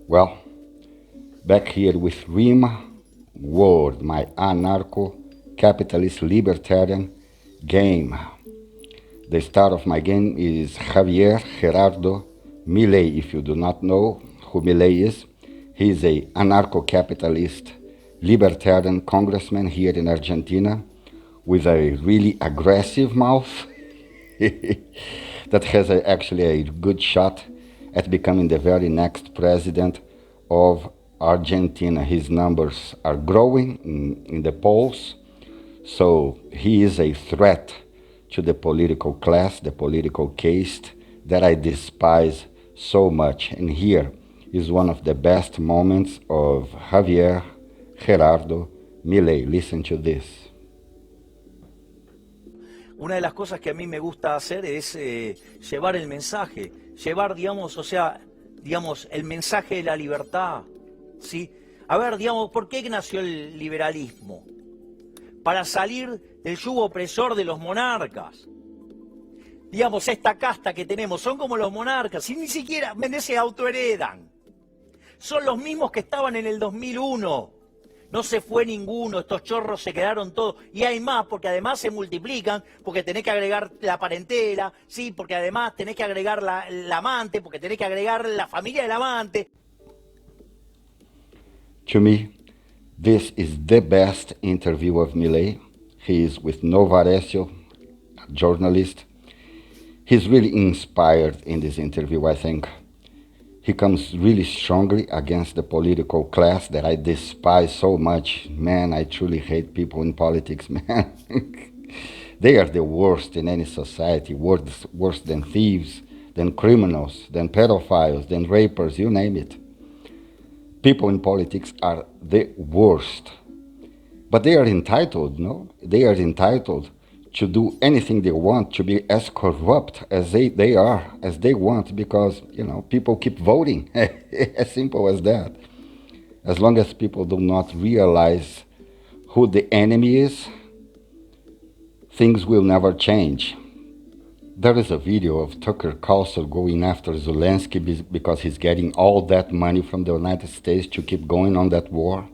Well, back here with Rimworld, my anarcho-capitalist libertarian game. The star of my game is Javier Gerardo Milei. If you do not know who Milei is, he is a anarcho-capitalist libertarian congressman here in Argentina with a really aggressive mouth that has actually a good shot at becoming the very next president of Argentina. His numbers are growing in the polls, so he is a threat to the political class, the political caste that I despise so much. And here is one of the best moments of Javier Gerardo Milei. Listen to this. Una de las cosas que a mí me gusta hacer es llevar el mensaje, llevar, digamos, el mensaje de la libertad, ¿sí? A ver, digamos, ¿por qué nació el liberalismo? Para salir del yugo opresor de los monarcas. Digamos, esta casta que tenemos, son como los monarcas, y ni siquiera se autoheredan. Son los mismos que estaban en el 2001. No se fue ninguno, estos chorros se quedaron todos. Y hay más, porque además se multiplican, porque tenés que agregar la parentela, sí, porque además tenés que agregar la amante, porque tenés que agregar la familia del amante. To me, this is the best interview of Milei. He is with Novarecio, a journalist. He's really inspired in this interview, I think. He comes really strongly against the political class that I despise so much. Man, I truly hate people in politics, man. They are the worst in any society, worse than thieves, than criminals, than pedophiles, than rapers, you name it. People in politics are the worst. But they are entitled, no? They are entitled to do anything they want, to be as corrupt as they are, as they want, because, people keep voting. As simple as that. As long as people do not realize who the enemy is, things will never change. There is a video of Tucker Carlson going after Zelensky because he's getting all that money from the United States to keep going on that war.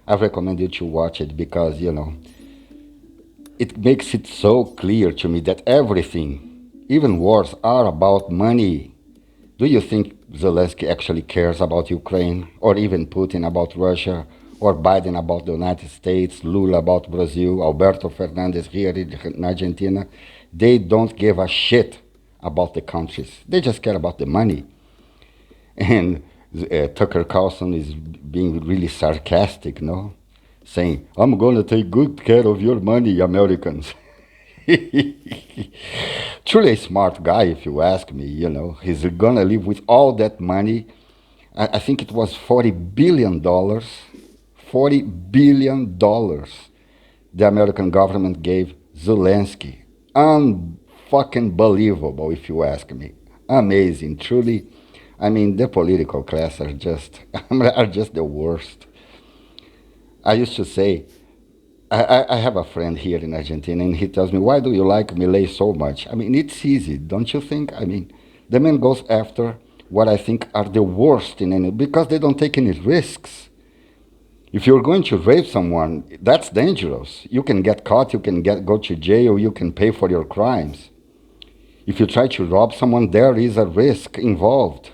I recommend you to watch it because, it makes it so clear to me that everything, even wars, are about money. Do you think Zelensky actually cares about Ukraine, or even Putin about Russia, or Biden about the United States, Lula about Brazil, Alberto Fernandez here in Argentina? They don't give a shit about the countries. They just care about the money. And Tucker Carlson is being really sarcastic, no? Saying, I'm going to take good care of your money, Americans. Truly a smart guy, if you ask me, He's going to live with all that money. I think it was $40 billion. $40 billion the American government gave Zelensky. Unfucking believable, if you ask me. Amazing, truly. I mean, the political class are just the worst. I used to say, I have a friend here in Argentina, and he tells me, why do you like Milei so much? I mean, it's easy, don't you think? I mean, the man goes after what I think are the worst in any, because they don't take any risks. If you're going to rape someone, that's dangerous. You can get caught, you can go to jail, you can pay for your crimes. If you try to rob someone, there is a risk involved.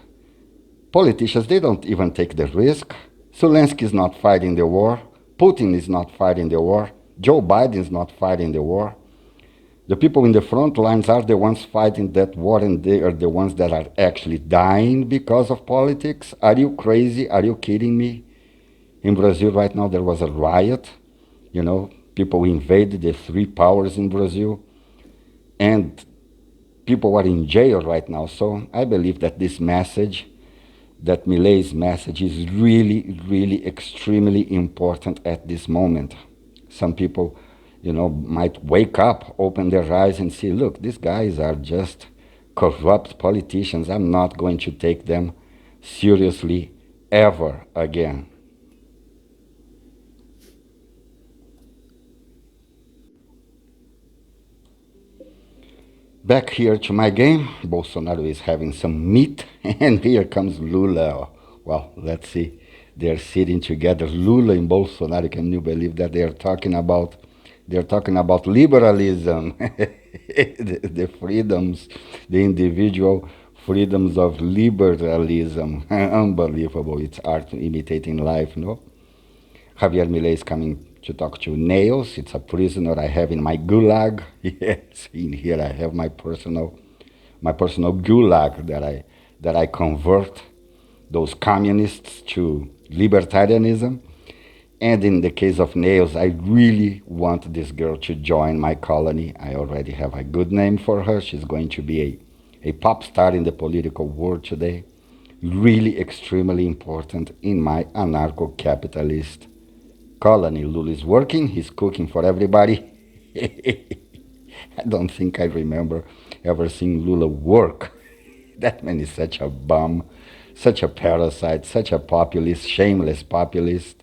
Politicians, they don't even take the risk. Zelensky is not fighting the war. Putin is not fighting the war. Joe Biden is not fighting the war. The people in the front lines are the ones fighting that war, and they are the ones that are actually dying because of politics. Are you crazy? Are you kidding me? In Brazil right now, there was a riot. People invaded the three powers in Brazil. And people are in jail right now. So I believe that this message, that Milei's message, is really, really extremely important at this moment. Some people, might wake up, open their eyes and see, look, these guys are just corrupt politicians. I'm not going to take them seriously ever again. Back here to my game, Bolsonaro is having some meat, and here comes Lula Well, let's see. They're sitting together. Lula and Bolsonaro. Can you believe that they're talking about liberalism, the freedoms, the individual freedoms of liberalism. Unbelievable. It's art imitating life, no? Javier Milei is coming to talk to Nails. It's a prisoner I have in my gulag. Yes, in here I have my personal gulag that I convert those communists to libertarianism. And in the case of Nails, I really want this girl to join my colony. I already have a good name for her. She's going to be a pop star in the political world today. Really extremely important in my anarcho-capitalist colony. Lula is working. He's cooking for everybody. I don't think I remember ever seeing Lula work. That man is such a bum, such a parasite, such a populist, shameless populist.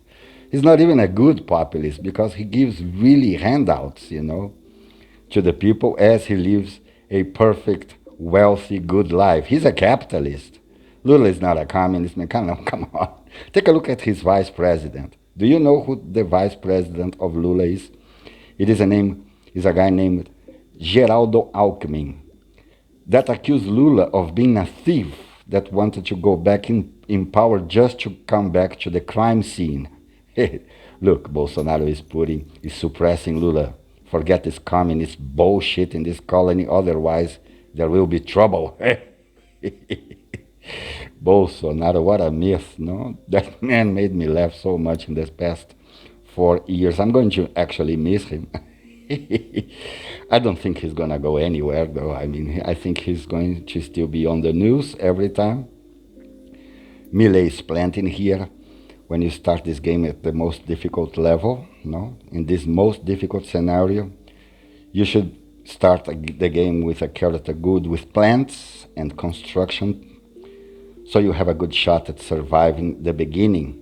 He's not even a good populist because he gives really handouts, to the people as he lives a perfect, wealthy, good life. He's a capitalist. Lula is not a communist, man. Come on. Take a look at his vice president. Do you know who the vice president of Lula is? It is a guy named Geraldo Alckmin that accused Lula of being a thief that wanted to go back in power just to come back to the crime scene. Look, Bolsonaro is suppressing Lula. Forget this communist bullshit in this colony, otherwise there will be trouble. Bolsonaro, what a myth, no? That man made me laugh so much in this past 4 years. I'm going to actually miss him. I don't think he's going to go anywhere, though. I mean, I think he's going to still be on the news every time. Milei is planting here. When you start this game at the most difficult level, no? In this most difficult scenario, you should start the game with a character good with plants and construction, so you have a good shot at surviving the beginning.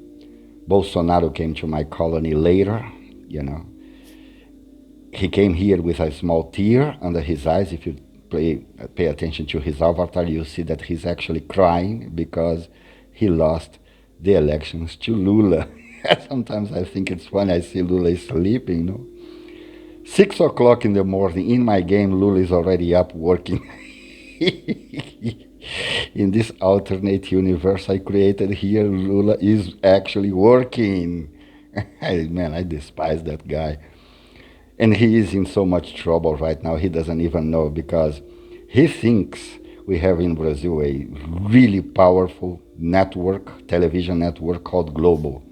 Bolsonaro came to my colony later, He came here with a small tear under his eyes. If you pay attention to his avatar, you see that he's actually crying because he lost the elections to Lula. Sometimes I think it's funny, I see Lula is sleeping, no? 6 o'clock in the morning, in my game, Lula is already up working. In this alternate universe I created here, Lula is actually working. Man, I despise that guy. And he is in so much trouble right now, he doesn't even know, because he thinks we have in Brazil a really powerful network, television network called Globo.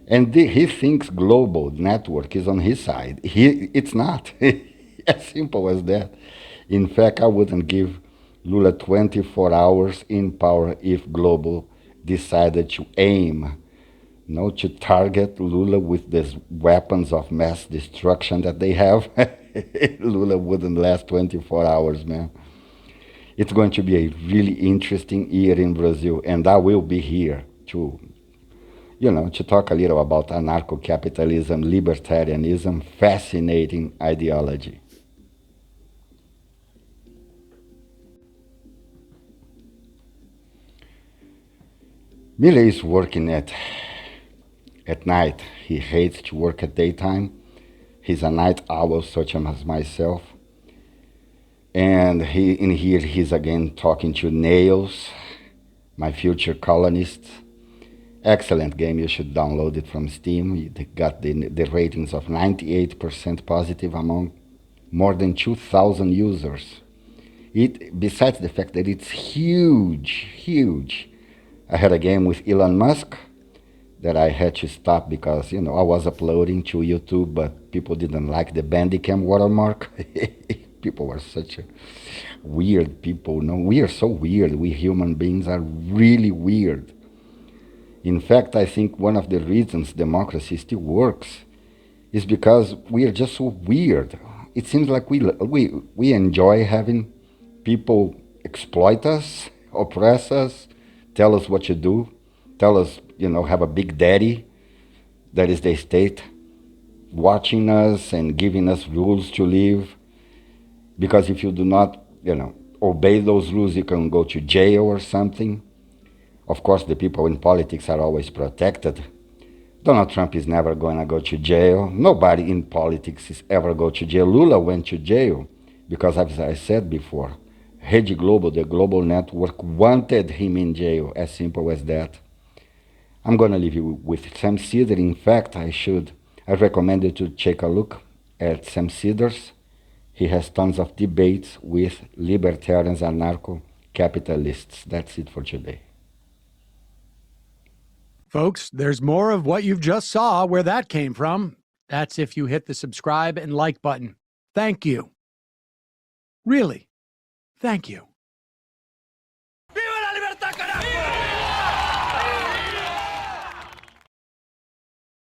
And he thinks Global network is on his side. It's not. As simple as that. In fact, I wouldn't give Lula 24 hours in power if Global decided to aim, to target Lula with these weapons of mass destruction that they have. Lula wouldn't last 24 hours, man. It's going to be a really interesting year in Brazil, and I will be here to talk a little about anarcho-capitalism, libertarianism, fascinating ideology. Milei is working at night. He hates to work at daytime. He's a night owl, such as myself. And he's again talking to Nails, my future colonists. Excellent game, you should download it from Steam. It got the ratings of 98% positive among more than 2,000 users. Besides the fact that it's huge. I had a game with Elon Musk that I had to stop because, I was uploading to YouTube, but people didn't like the Bandicam watermark. People were such weird people. No, we are so weird. We human beings are really weird. In fact, I think one of the reasons democracy still works is because we are just so weird. It seems like we enjoy having people exploit us, oppress us, tell us what to do, tell us, have a big daddy, that is the state, watching us and giving us rules to live. Because if you do not, obey those rules, you can go to jail or something. Of course, the people in politics are always protected. Donald Trump is never going to go to jail. Nobody in politics is ever go to jail. Lula went to jail because, as I said before, Rede Globo, the global network, wanted him in jail, as simple as that. I'm going to leave you with Sam Cedar. In fact, I recommend you to take a look at Sam Cedar's. He has tons of debates with libertarians and anarcho-capitalists. That's it for today. Folks, there's more of what you've just saw where that came from. That's if you hit the subscribe and like button. Thank you. Really, thank you.